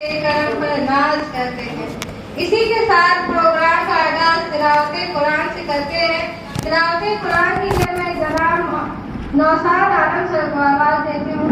करम पर नाज करते हैं। इसी के साथ प्रोग्राम का आगाज तिलावत कुरान से करते हैं। तिलावत कुरान की जब मैं जनाब नौशाद आलम सर को आवाज देती हूँ।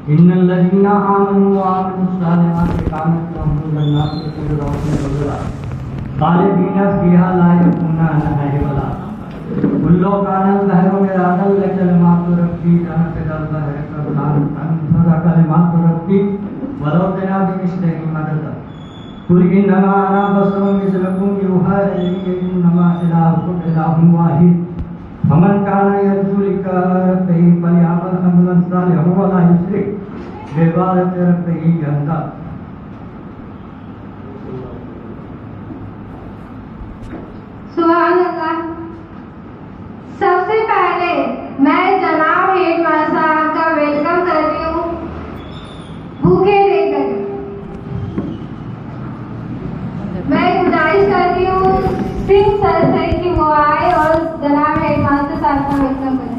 इन्नल्लज़ीना आमनू व अमीलुस्सालिहाति कानत लहुम जन्नातुल फिरदौसी नुज़ुला खालिदीना फ़ीहा ला यबगूना अन्हा हिवला कुल्लु कानल बहरु मिरादल लकलिमातु रब्बी नफ़ज़ल बहर कबलान अनफ़ज़ कलिमातु रब्बी वलौ तना बिमिस्लिही मददा कुल इन्नमा अना बशरुम मिस्लुकुम यूहा इलैया इन्नमा इलाहुकुम इलाहुन वाहिद फमन कान यरजू लिक़ा रब्बिही फलयअमल अमलन सालिहन व ला युश्रिक बिइबादति रब्बिही अहदा। सुभान अल्लाह। सबसे पहले मैं जनाब हेडमास्टर साहब का वेलकम करती हूँ भूखे देकर। मैं गुजारिश करती हूँ सिंह सर से कि वो आए और जनाब हेडमास्टर साहब का वेलकम करें।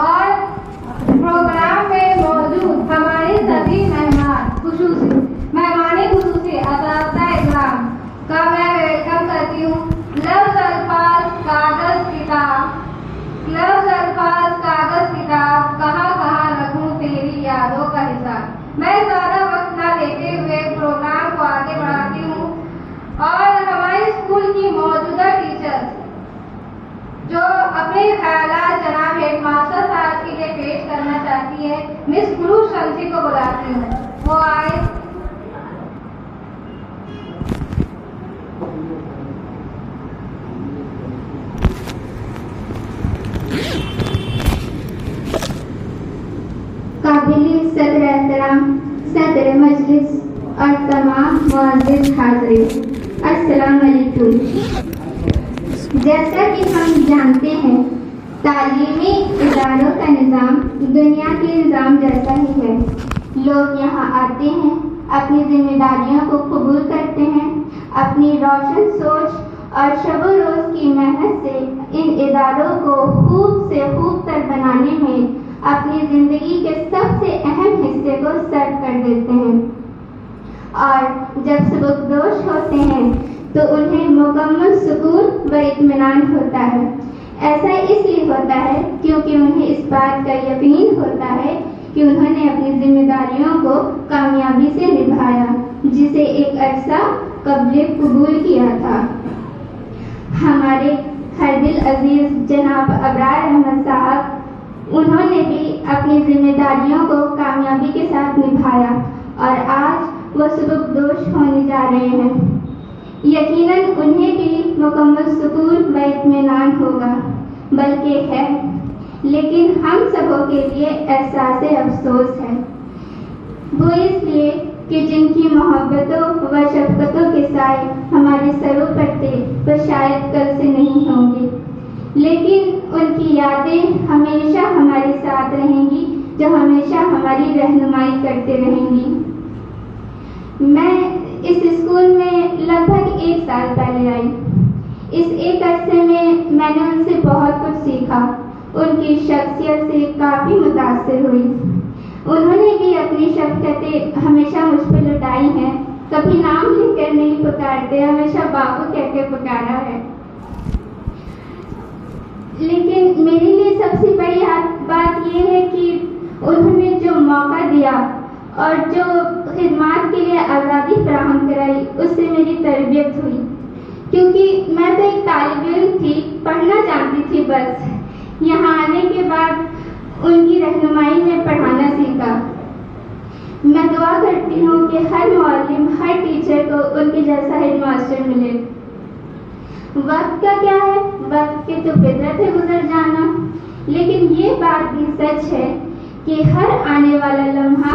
और प्रोग्राम में मौजूद हमारे सभी मेहमानी खुसूसी असातिज़ा इकराम का मैं वेलकम करती हूँ। लफ्ज़ अल्फाज कागज़ किताब कहाँ कहाँ रखूँ तेरी यादों का हिसाब। मैं ज़्यादा वक्त ना लेते हुए प्रोग्राम को आगे बढ़ाती हूँ और हमारे स्कूल की मौजूदा टीचर्स जो अपने ख्यालात जनाब हेडमास्टर साहब के लिए पेश करना चाहती है, मिस गुरु शमसी को बुलाती हूँ, वो आए। काबिल सदर एहतराम सदर मजलिस और तमाम मुअज़्ज़िज़ हाज़रीन, अस्सलाम वालेकुम। जैसा कि हम जानते हैं, तालीमी इदारों का निज़ाम दुनिया के निज़ाम जैसा ही है। लोग यहाँ आते हैं, अपनी जिम्मेदारियों को कबूल करते हैं, अपनी रोशन सोच और शब रोज़ की मेहनत से इन इदारों को खूब से खूब तर बनाने में अपनी ज़िंदगी के सबसे अहम हिस्से को सर्व कर देते हैं। और जब सबकदोश होते हैं तो उन्हें मुकम्मल सुकून व इत्मीनान होता है। ऐसा इसलिए होता है क्योंकि उन्हें इस बात का यकीन होता है कि उन्होंने अपनी जिम्मेदारियों को कामयाबी से निभाया, जिसे एक अरसा कब्ल कबूल किया था। हमारे हरदिल अजीज जनाब अबरार अहमद साहब, उन्होंने भी अपनी जिम्मेदारियों को कामयाबी के साथ निभाया और आज वो सबकदोश होने जा रहे हैं। यकीनन उन्हें भी मुकम्मल सुकून व इत्मीनान होगा, बल्कि है, लेकिन हम सबों के लिए एहसास अफसोस है। वो इसलिए कि जिनकी मोहब्बतों व शफ़क़तों के साए हमारे सरों पर थे वो शायद कल से नहीं होंगे, लेकिन उनकी यादें हमेशा हमारे साथ रहेंगी, जो हमेशा हमारी रहनुमाई करते रहेंगी। मैं इस स्कूल में लगभग 1 साल पहले आई। इस एक अरसे में मैंने उनसे बहुत कुछ सीखा, उनकी शख्सियत से काफ़ी मुतासिर हुई। उन्होंने भी अपनी शफ़क़तें हमेशा मुझ पर लुटाई हैं। कभी नाम लेकर नहीं पुकारते, हमेशा बाबू कह के पुकारा है। लेकिन मेरे लिए सबसे बड़ी बात यह है कि उन्होंने जो मौका दिया और जो खिदमत के लिए आज़ादी फराहम कराई, उससे मेरी तरबियत हुई। क्योंकि मैं तो एक तालिब इल्म थी, पढ़ना जानती थी बस। यहाँ आने के बाद उनकी रहनुमाई में पढ़ाना सीखा। मैं दुआ करती हूँ कि हर मुअल्लिम, हर टीचर को उनके जैसा हेडमास्टर मिले। वक्त का क्या है, वक्त की तो फितरत है गुजर जाना, लेकिन ये बात भी सच है कि हर आने वाला लम्हा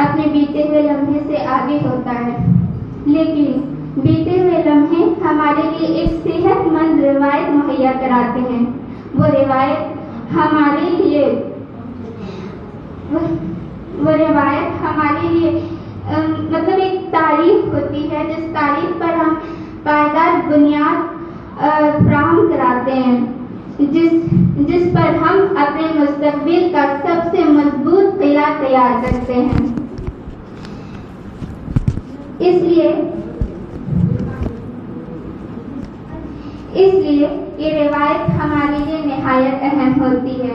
अपने बीते हुए लम्हे से आगे होता है, लेकिन बीते हुए लम्हे हमारे लिए एक सेहतमंद रिवायत मुहैया कराते हैं। वो रिवायत हमारे लिए मतलब एक तारीफ होती है, जिस तारीफ पर हम पायदार बुनियाद फ्राहम कराते हैं, जिस पर हम अपने मुस्तकबिल का सबसे मजबूत किला तैयार करते हैं। इसलिए ये रिवायत हमारे लिए निहायत अहम होती है।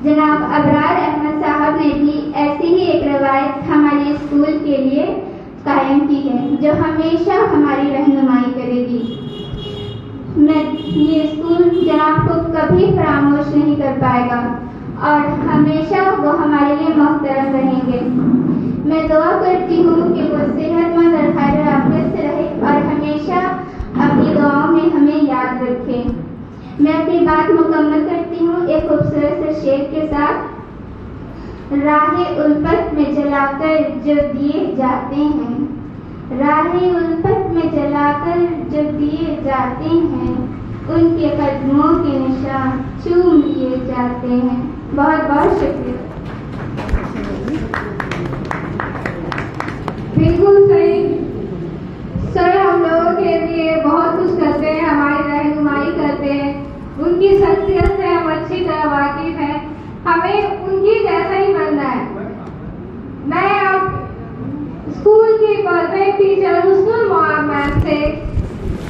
जनाब अबरार अहमद साहब ने भी ऐसी ही एक रिवायत हमारे स्कूल के लिए कायम की है, जो हमेशा हमारी रहनुमाई करेगी। ये स्कूल जनाब को कभी फरामोश नहीं कर पाएगा और हमेशा वो हमारे लिए मोहतरम रहेंगे। मैं दुआ करती हूँ कि वो सेहतमंद और खैर आफियत से रहे और हमेशा अपनी दुआओं में हमें याद रखे। मैं अपनी बात मुकम्मल करती हूँ एक खूबसूरत से शेर के साथ। राहे उल्फत में जलाकर जो दिए जाते हैं, राहे उल्फत में जलाकर जो दिए जाते हैं, उनके कदमों के निशान चूम लिए जाते हैं। बहुत बहुत शुक्रिया। बिल्कुल सही सर, हम लोगों के लिए बहुत कुछ करते हैं, हमारी रहनुमाई करते हैं, उनकी शख्सियत से हम अच्छी तरह वाकिफ हैं, हमें उनकी जैसा ही बनना है। मैं अब स्कूल की परफेक्ट टीचर हुस्नुल मुआब मैम से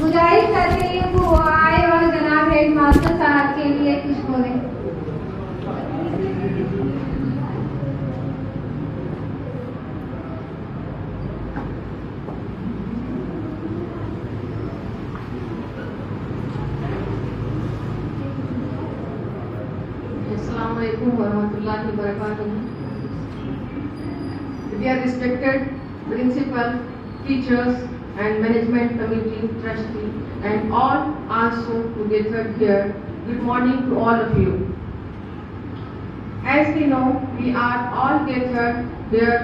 गुजारिश करती हूँ कि वो आए और जनाब हेड मास्टर साहब के लिए कुछ बोले। Dear respected principal, teachers and management committee, trustee and all also together here, good morning to all of you. As we know, we are all gathered here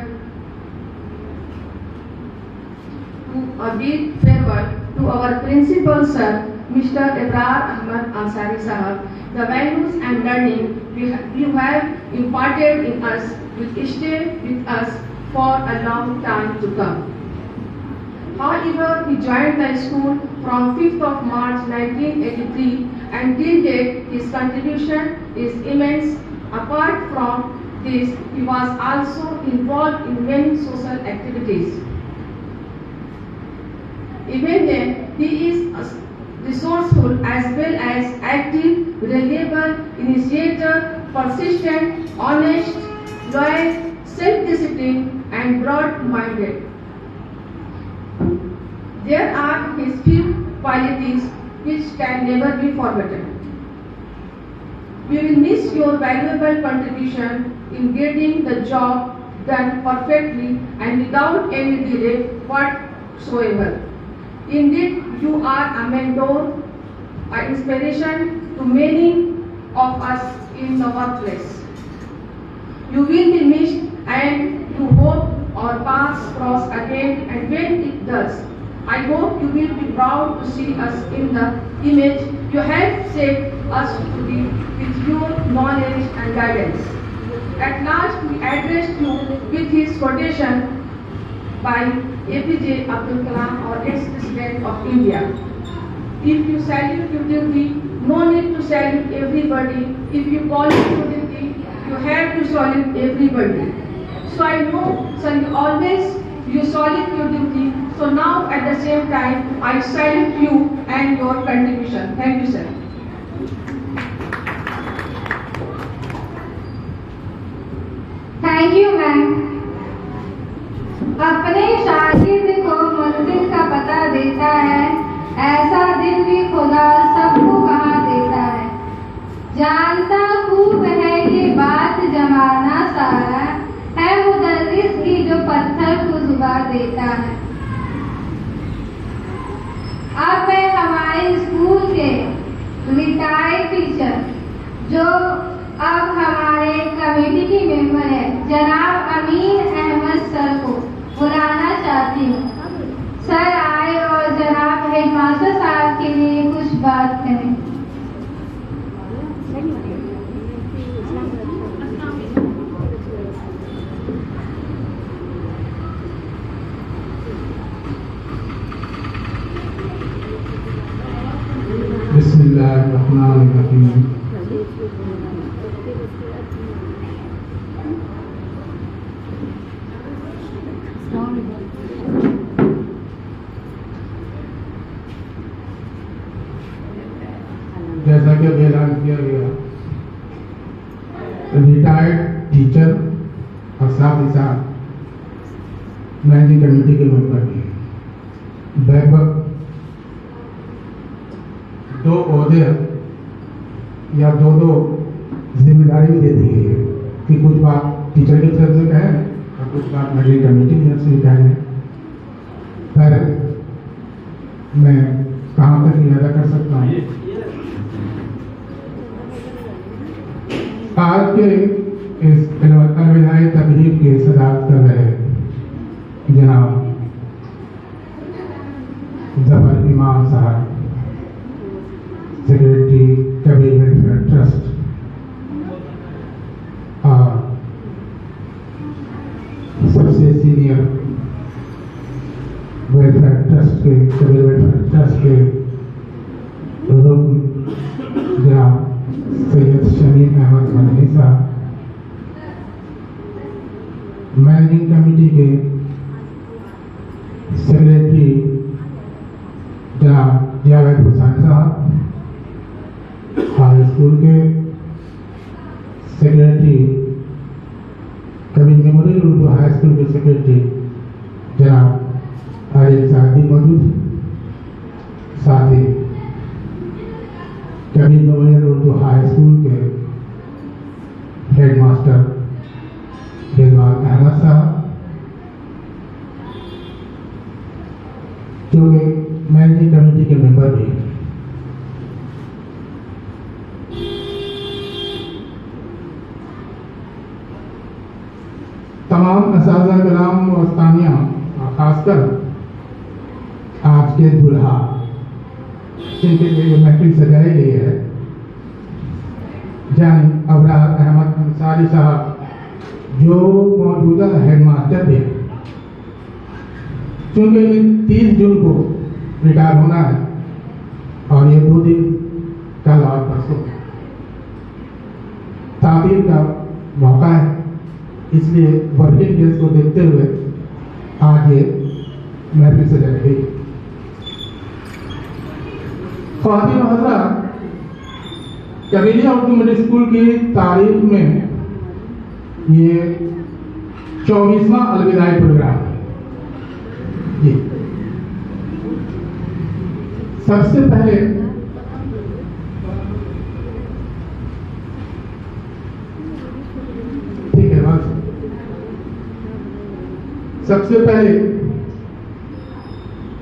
to bid farewell to our principal sir, Mr. Abrar Ahmad Ansari Sahab. The values and learning you have imparted in us will stay with us for a long time to come. However, he joined the school from 5th of March 1983 and till date his contribution is immense. Apart from this, he was also involved in many social activities. Even then, he is resourceful as well as active, reliable, initiator, persistent, honest, loyal, self-disciplined and broad-minded. There are his few qualities which can never be forgotten. We will miss your valuable contribution in getting the job done perfectly and without any delay whatsoever. Indeed, you are a mentor, an inspiration to many of us in the workplace. You will be missed and you hope our paths cross again, and when it does, I hope you will be proud to see us in the image you have shaped us to be with your knowledge and guidance. At last, we address you with his quotation by APJ Abdul Kalam, our ex-President of India. If you salute your duty, no need to salute everybody. If you call it your duty, you have to salute everybody. So I know, sir, you salute your duty. So now at the same time, I salute you and your contribution. Thank you, sir. Thank you, ma'am. अपने शागिर्द को मंजिल का पता देता है, ऐसा दिल भी खुदा सबको कहाँ देता है। जानता खूब है ये बात जमाना सारा, है मुदर्रिस ही जो पत्थर को जुबान देता है। अब मैं हमारे स्कूल के रिटायर्ड टीचर जो अब हमारे कमेटी की मेंबर है, जनाब अमीन सर को बुलाना चाहती हूँ। सर आए और जनाब हेडमास्टर साहब के लिए कुछ बात करें। बिस्मिल्लाहिर्रहमानिर्रहीम। जैसा कि अभी ऐलान किया गया, रिटायर्ड टीचर और साथ ही साथ मैनेजिंग कमेटी के मेंबर भी लगभग 2 ओहदे या 2 जिम्मेदारी भी दे दी गई है कि कुछ बात टीचर की तरफ से कहें और कुछ बात मैनेजिंग कमेटी की तरफ से कहें। पर मैं कहाँ तक ये अदा कर सकता हूँ। आज के इस अलविदाई तकरीब की सदारत कर रहे जनाब जफर इमाम साहब, सेक्रेटरी कबीर वेलफेयर ट्रस्ट, और सबसे सीनियर वेलफेयर ट्रस्ट के कबीर वेलफेयर ट्रस्ट के रुकन जनाब सैयद शमीम अहमद मदनी साहब, मैनेजिंग कमेटी के सेक्रेटरी जनाब जावेद हुसैन साहब, हाई स्कूल के secretary Kabir memorial Urdu high school के सेक्रेटरी जनाब आरिफ साहब भी मौजूद, साथ ही Kabir memorial Urdu high school के हेडमास्टर रिजवान अहमद साहब, जो कि मैनेजिंग कमेटी के मेंबर भी हैं। तमाम असातिज़ा कराम और तानिया और खासकर आज के दुल्हा जिनके लिए ये महफिल सजाई गई है, जानी अबरार अहमद अंसारी साहब, जो मौजूदा हेडमास्टर भी हैं। क्योंकि 30 जून को रिटायर होना है और ये 2 दिन कल और परसों ताक़ीद का मौका है, इसलिए वर्किंग डेज को देखते हुए आज ये महफिल सजाई गई। ख्वातीन और हज़रात, कबीरिया उर्दू मिडिल स्कूल की तारीख में ये 24वां अलविदाई प्रोग्राम है। जी, सबसे पहले ठीक है बस, सबसे पहले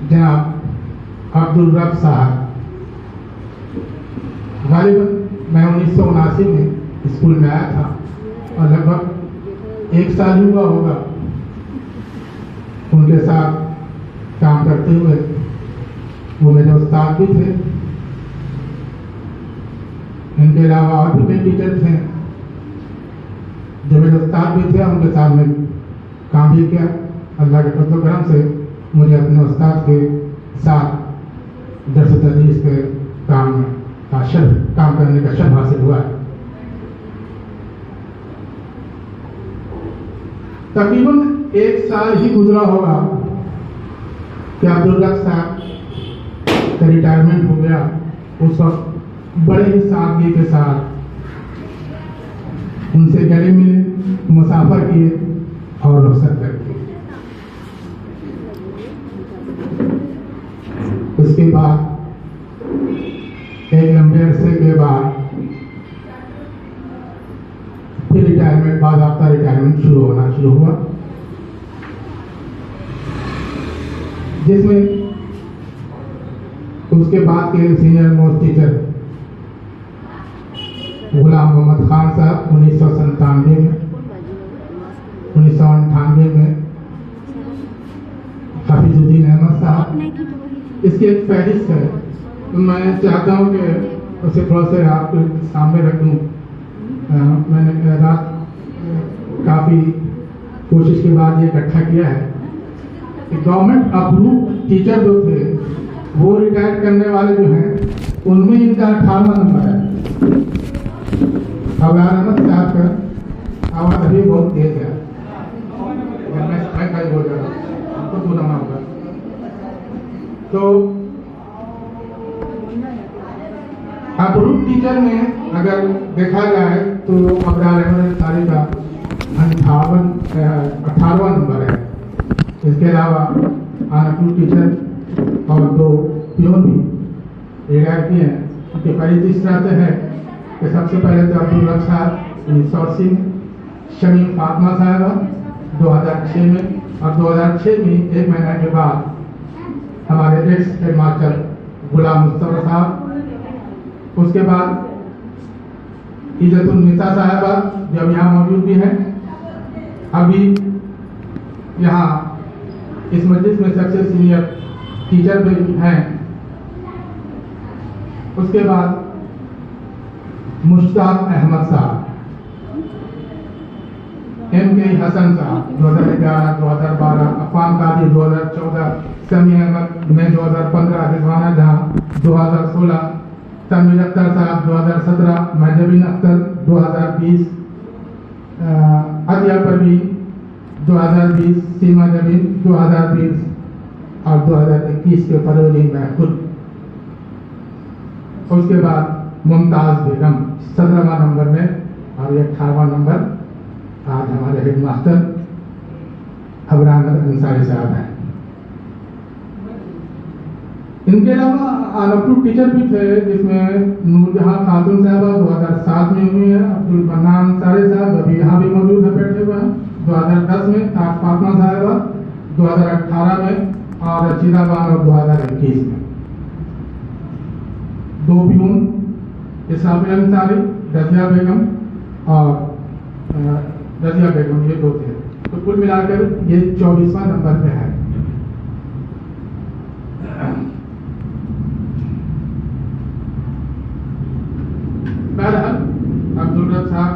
जनाब अब्दुल रब साहब, गालिबन मैं 1979 में स्कूल में आया था और लगभग 1 साल हुआ होगा उनके साथ काम करते हुए। वो मेरे उस्ताद भी थे, इनके अलावा और भी कई टीचर थे जो मेरे उस्ताद भी थे, उनके साथ में काम भी किया। अल्लाह के फज़ल करम से मुझे अपने उस्ताद के साथ दर्स तदरीस के काम करने का शर्फ हासिल हुआ है। तकरीबन 1 साल ही गुजरा होगा कि अब्दुल रब साहब का रिटायरमेंट हो गया। उस वक्त बड़े ही सादगी के साथ उनसे गले मिले, मुसाफा किए और रुखसत कर दिए। उसके बाद एक लंबे अरसे के बाद फिर रिटायरमेंट, बाज़ाब्ता रिटायरमेंट शुरू हुआ, जिसमें उसके बाद के सीनियर मोस्ट टीचर गुलाम मोहम्मद खान साहब 1997 में 1998 में हाफिजुद्दीन अहमद साहब। इसकी एक फहरिस्त है, तो मैं चाहता हूँ कि उसे थोड़ा सा आपके सामने रख दूँ। मैंने रात काफ़ी कोशिश के बाद ये इकट्ठा किया है कि गवर्नमेंट अप्रूव टीचर जो थे वो रिटायर करने वाले जो हैं उनमें इनका 18वां नंबर है। अबरार अहमद साहब का आवाज़ अभी बहुत तेज है, मैं कहीं बोल रहा हूँ, आपको सुनाना होगा। तो अप्रूव टीचर में अगर देखा जाए तो अबरार अहमद अंसारी का 18वां नंबर है। इसके अलावा अनअप्रूव टीचर और 2 पियोन भी रिटायर किए हैं। उनकी फहरिस्त इस तरह से है कि सबसे पहले तो अब्दुल रब साहब 1980 में, शमीम फातिमा साहबा 2006 में, और 2006 में 1 महीना के बाद हमारे एक्स हेडमास्टर गुलाम मुस्तफा साहब। उसके बाद इज्जतुन्निसा साहबा जो अब यहाँ मौजूद भी हैं, अभी यहाँ इस मजलिस में सबसे सीनियर टीचर भी हैं। उसके बाद मुश्ताक अहमद साहब, MK हसन साहब 2011, 2012, अफान कादी 2014, समी अहमद में 2015, रिजवाना जहां 2016, तनवीर अख्तर साहब 2017, महजबीन अख्तर 2020, अदिया परवीन 2020, सीमा जमीन 2020 और 2021 के फरवरी में खुद। उसके बाद मुमताज़ बेगम 17वां नंबर में, और 18वां नंबर आज हमारे हेडमास्टर अबरार अंसारी साहब हैं। इनके अलावा अनअप्रूव टीचर भी थे, जिसमें नूरजहां खातून साहबा 2007 में हुई है, अब्दुल मन्नान अंसारी साहब अभी यहाँ भी मौजूद है, बैठे हुए हैं 2010 में, ताज फातिमा साहबा 2018 में, और रशीदा बानो 2021 में। 2 पियून इसराफिल अंसारी, रजिया बेगम और रजिया बेगम, ये 2 थे। तो कुल मिलाकर ये 24वां नंबर पे है। बहरहाल अब्दुल रब साहब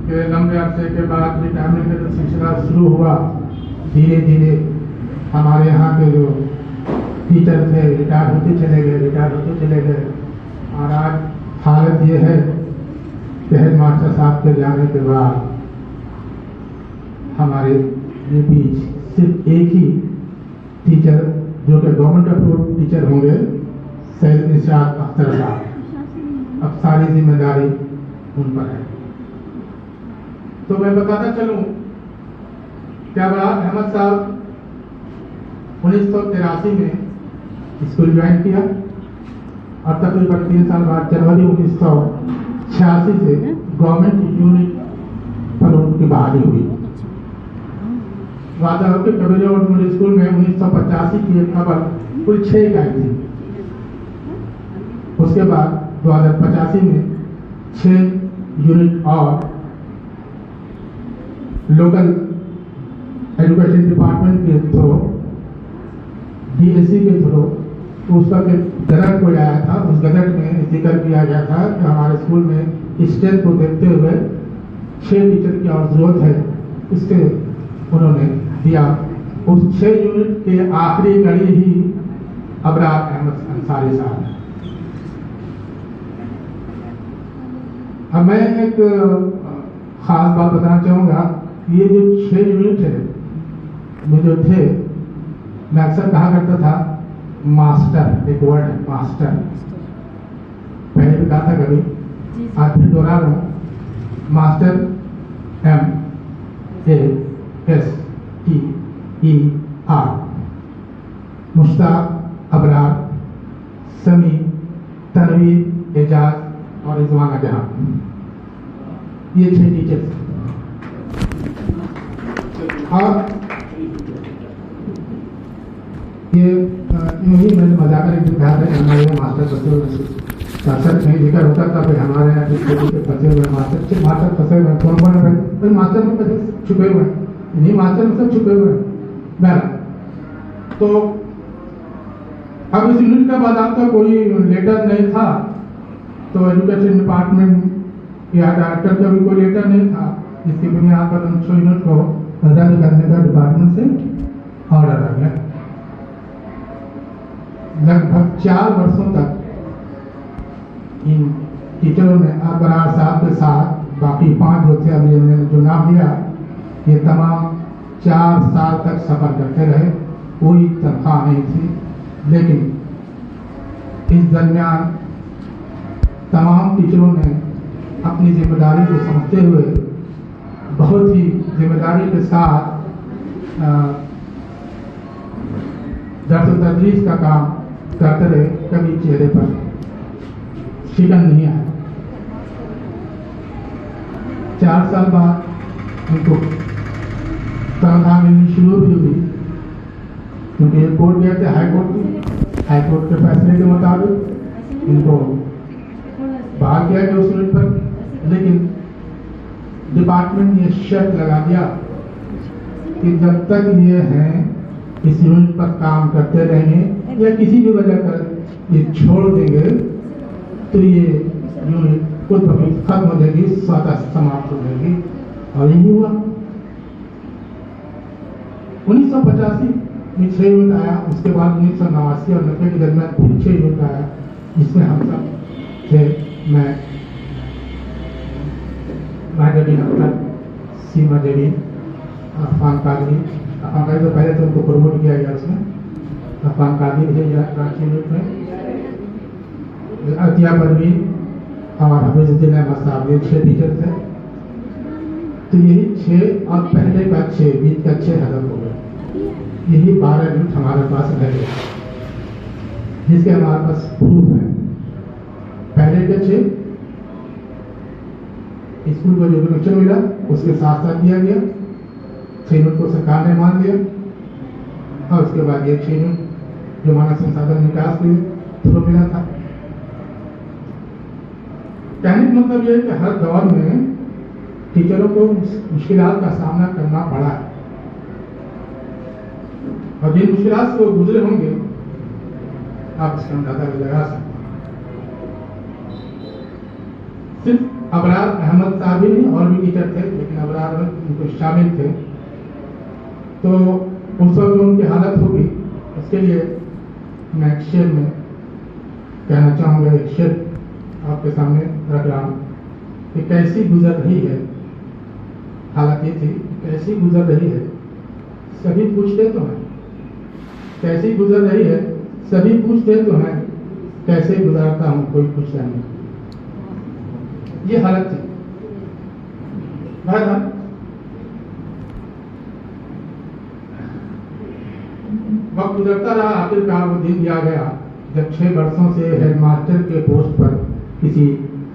के लंबे अरसे के बाद रिटायरमेंट का जो सिलसिला शुरू हुआ, धीरे धीरे हमारे यहाँ के जो टीचर थे रिटायर होते चले गए, और आज हालत ये है कि हेडमास्टर साहब के जाने के बाद हमारे ये बीच सिर्फ एक ही टीचर जो कि गवर्नमेंट अप्रूव टीचर होंगे, सैयद इरशाद अख्तर साहब। अब सारी जिम्मेदारी उन पर है। तो मैं बताता चलूं कि अबरार अहमद साहब 1983 में स्कूल ज्वाइन किया, और तकरीबन 3 साल बाद जनवरी 1986 से गवर्नमेंट यूनिट पर उनकी बहाली हुई। वादा हो कि कबीर और मिडिल स्कूल में 1985 की एक खबर कुल 6 इकाई थी। उसके बाद 2085 में 6 यूनिट और लोकल एजुकेशन डिपार्टमेंट के थ्रू, DSC के थ्रू उसका गजट कोई आया था। उस गजट में जिक्र किया गया था कि हमारे स्कूल में स्ट्रेंथ को देखते हुए 6 टीचर की और जरूरत है, इससे उन्होंने दिया। उस 6 यूनिट के आखिरी कड़ी ही अबरार अहमद अंसारी साहब है। अब मैं एक खास बात बताना चाहूँगा, ये जो 6 यूनिट है में जो थे, मैं अक्सर कहा करता था मास्टर, एक वर्ड है मास्टर, पहले भी कहा था कभी, आज फिर दोहरा रहा हूँ, मास्टर MASTER, मुश्ताक, अबरार, समी, तनवीर, एजाज और रिजवाना जहां, ये 6 टीचर्स। और ये यूँ ही मैंने मजाक में कहा था कि हमारे मास्टर फंसे हुए, अक्सर कहीं जिक्र होता था कि हमारे यहाँ के छोटे फंसे हुए मास्टर फंसे हुए, कौन कौन है भाई? मास्टर में कैसे छुपे हुए हैं? नहीं, मास्टर में सब छुपे हुए हैं। बहरहाल तो अब इस यूनिट का बाद आपका कोई लेटर नहीं था, तो एजुकेशन डिपार्टमेंट या डायरेक्टर का भी कोई लेटर नहीं था, जिसकी बुनियाद पर उन यूनिट को रद्द करने का डिपार्टमेंट से ऑर्डर आ गया। लगभग 4 वर्षों तक इन टीचरों ने अबरार साहब के साथ बाकी 5 जो थे, अभी मैंने जो नाम दिया, ये तमाम 4 साल तक सफर करते रहे, कोई तनख्वाह नहीं थी। लेकिन इस दरमियान तमाम टीचरों ने अपनी जिम्मेदारी को समझते हुए बहुत ही जिम्मेदारी के साथ दर्स व तदरीस का काम करते रहे। कभी चेहरे पर शिकन नहीं आया। 4 साल बाद उनको तनख्वाह मिलनी शुरू भी हुई, क्योंकि ये कोर्ट गए थे हाई कोर्ट के फैसले के मुताबिक इनको बहाल किया गया उस यूनिट पर। लेकिन डिपार्टमेंट ने शर्त लगा दिया कि जब तक ये हैं इस यूनिट पर काम करते रहेंगे या किसी भी वजह कर ये छोड़ देंगे तो ये यूनिट खुद ब खुद खत्म हो जाएगी, स्वतः समाप्त हो जाएगी। और यही हुआ। 1985 में 6 यूनिट आया, उसके बाद 1989 और 90 के दरमियान फिर 6 यूनिट आया, जिसमें हम सब थे। मैं महाजबीन अख्तर, सीमा देवी, अफान कादरी तो पहले तो उनको प्रमोट किया गया, उसमें अफान कादरी थे रांची यूनिट में, अतिया परवीन और हफीजुद्दीन अहमद साहब, ये 6 टीचर थे। तो यही 6 और पहले का 6 बीच का 6 हज़म हो गए। यही 12 यूनिट हमारे पास रह गए, जिसके हमारे पास प्रूफ है। पहले के 6 स्कूल को जो कनेक्शन मिला उसके साथ साथ दिया गया, 6 यूनिट को सरकार ने मान लिया। और उसके बाद ये 6 यूनिट जो मानव संसाधन विकास के थ्रू मिला था। कहने का मतलब यह है कि हर दौर में टीचरों को मुश्किलात का सामना करना पड़ा है, और जिन मुश्किलात से वो गुजरे होंगे आप इसका अंदाजा लगा सकते। सिर्फ अबरार अहमद साहब ही नहीं, और भी टीचर थे, लेकिन अबरार में उनको शामिल थे। तो उस वक्त जो उनकी हालत होगी, उसके लिए मैं एक शेर में कहना चाहूँगा। एक शेर आपके सामने रख रहा हूँ कि कैसी गुजर रही है, हालत ये थी कैसी गुजर रही है सभी पूछते तो हैं, कैसी गुजर रही है सभी पूछते तो हैं, कैसे गुजारता हूँ कोई पूछता नहीं। ये हालत थी। बहरहाल वक्त गुजरता रहा, आखिरकार वो दिन आ गया जब 6 वर्षों से हेडमास्टर के पोस्ट पर किसी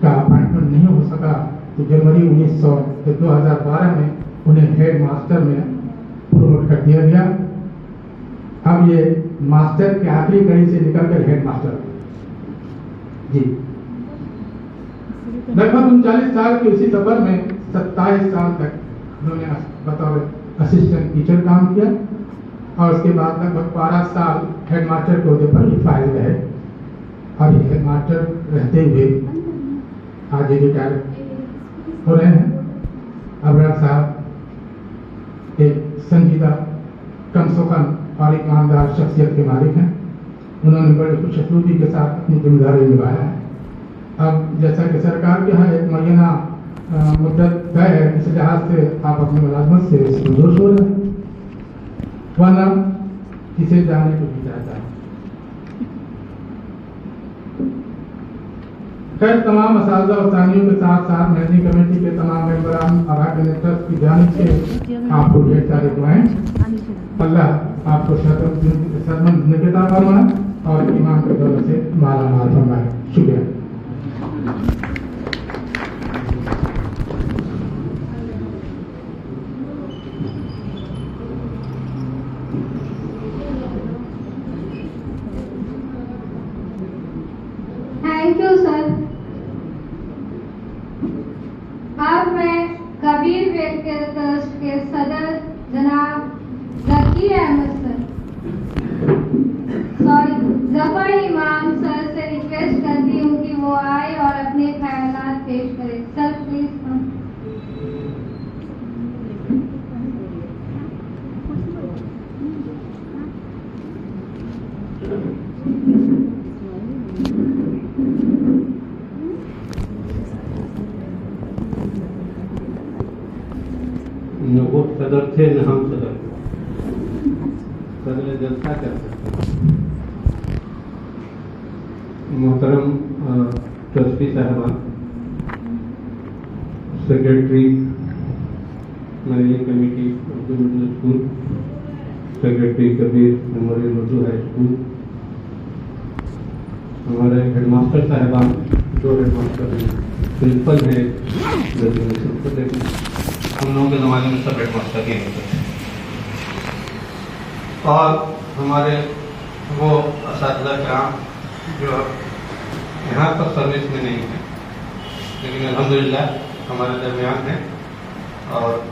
का अपॉइंटमेंट नहीं हो सका। तो जनवरी 2012 में उन्हें हेड मास्टर में प्रमोट कर दिया गया। अब ये मास्टर की आखिरी कड़ी से निकलकर हेड मास्टर जी। लगभग 39 साल के उसी सफर में 27 साल तक उन्होंने बतौर असिस्टेंट टीचर काम किया, और उसके बाद लगभग 12 साल हेड मास्टर के ओहदे पर फाइल रहे। और ये हेड मास्टर रहते हुए आज रिटायर हो रहे हैं। अबरार साहब एक संजीदा, कमसोखन और ईमानदार शख्सियत के मालिक हैं। उन्होंने बड़े खुशखुशी के साथ अपनी जिम्मेदारी निभाया है। अब जैसा कि सरकार के यहाँ एक महीना मुद्दत तय है, इस लिहाज से आप अपनी मुलाजमत से संतोष हो रहे हैं, वरना किसे जाने को भी चाहता है। खैर, तमाम असातिज़ा और सानियों के साथ साथ मैनेजिंग कमेटी के तमाम मेंबरान और ट्रस्ट की जानिब से आपको ढेर सारी दुआएं। अल्लाह आपको शर्मंद निकेता फरमाए और ईमान के दौलत से माला माल फरमाए। शुक्रिया। Thank you sir. अब मैं कबीर वेलफेयर ट्रस्ट के सदर जनाब जकीर अहमद सर दफा इमाम सर से रिक्वेस्ट करती हूँ कि वो आए और अपने ख्यालात पेश करें। Sir please come. न वो सदर थे न हम सदर। सदर जलसा कर सकते। मोहतरम ट्रस्टी साहबान, secretary managing committee Urdu middle school, secretary Kabir memorial Urdu high school, हमारे हेडमास्टर साहबान, 2 हेडमास्टर हैं, प्रिंसिपल है, हम लोगों के ज़माने में सब हेडमास्टर ही होते थे, और हमारे वो असातिज़ा कराम जो यहाँ पर सर्विस में नहीं है लेकिन अल्हम्दुलिल्लाह हमारे दरमियान हैं और